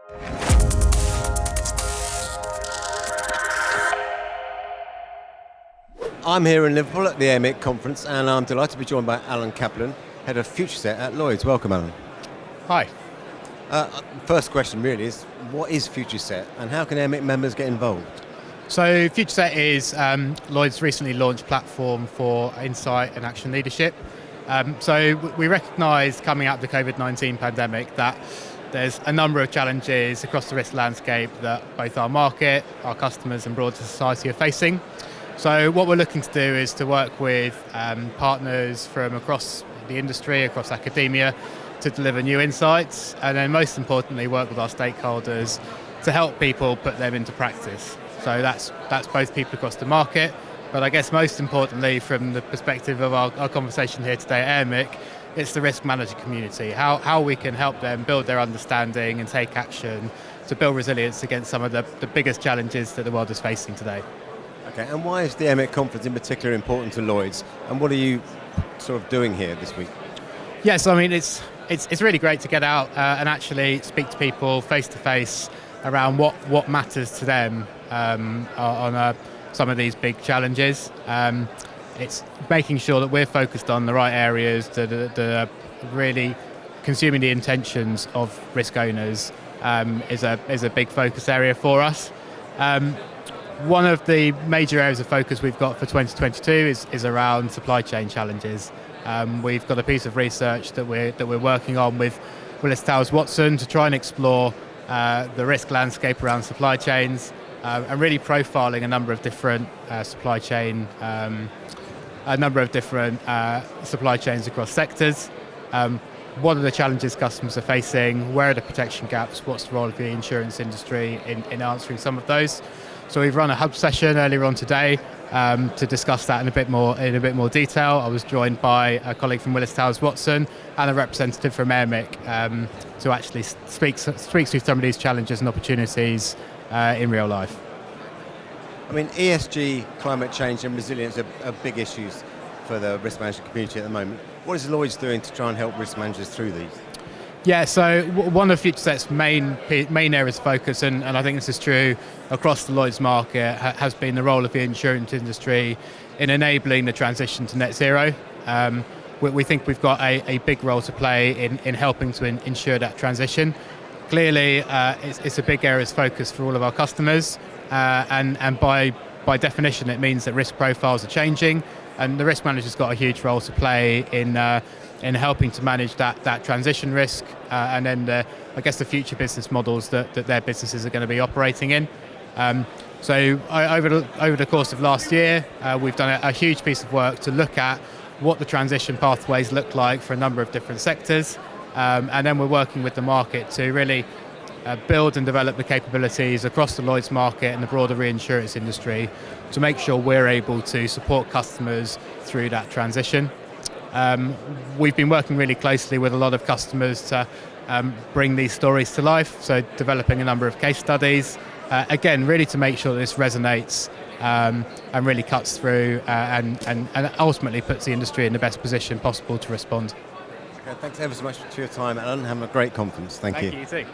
I'm here in Liverpool at the Airmic Conference, and I'm delighted to be joined by Alain Caplan, head of Futureset at Lloyd's. Welcome, Alain. Hi. First question really is, what is Futureset and how can Airmic members get involved? So Futureset is Lloyd's recently launched platform for insight and action leadership. So we recognise coming out of the COVID-19 pandemic that there's a number of challenges across the risk landscape that both our market, our customers and broader society are facing. So what we're looking to do is to work with partners from across the industry, across academia, to deliver new insights, and then most importantly work with our stakeholders to help people put them into practice. So that's both people across the market, but I guess most importantly from the perspective of our conversation here today at Airmic, it's the risk manager community, how we can help them build their understanding and take action to build resilience against some of the biggest challenges that the world is facing today. Okay, and why is the Airmic Conference in particular important to Lloyd's, and what are you sort of doing here this week? Yes, I mean it's really great to get out and actually speak to people face to face around what matters to them on some of these big challenges. It's making sure that we're focused on the right areas that are really consuming the intentions of risk owners is a big focus area for us. One of the major areas of focus we've got for 2022 is around supply chain challenges. We've got a piece of research that we're working on with Willis Towers Watson to try and explore the risk landscape around supply chains and really profiling a number of different supply chains across sectors. What are the challenges customers are facing? Where are the protection gaps? What's the role of the insurance industry in answering some of those? So we've run a hub session earlier on today to discuss that in a bit more detail. I was joined by a colleague from Willis Towers Watson and a representative from Airmic to actually speak through some of these challenges and opportunities in real life. I mean, ESG, climate change and resilience are big issues for the risk management community at the moment. What is Lloyd's doing to try and help risk managers through these? Yeah, so one of Futureset's main areas of focus, and I think this is true across the Lloyd's market, has been the role of the insurance industry in enabling the transition to net zero. We think we've got a big role to play in helping to ensure that transition. Clearly, it's a big area of focus for all of our customers, and by definition, it means that risk profiles are changing, and the risk manager's got a huge role to play in helping to manage that transition risk and then the future business models that their businesses are going to be operating in. So over the course of last year, we've done a huge piece of work to look at what the transition pathways look like for a number of different sectors, and then we're working with the market to really build and develop the capabilities across the Lloyd's market and the broader reinsurance industry to make sure we're able to support customers through that transition. We've been working really closely with a lot of customers to bring these stories to life, so developing a number of case studies, again, really to make sure that this resonates and really cuts through and ultimately puts the industry in the best position possible to respond. Okay, thanks ever so much for your time, Alan. Have a great conference. Thank you. Thank you, you too.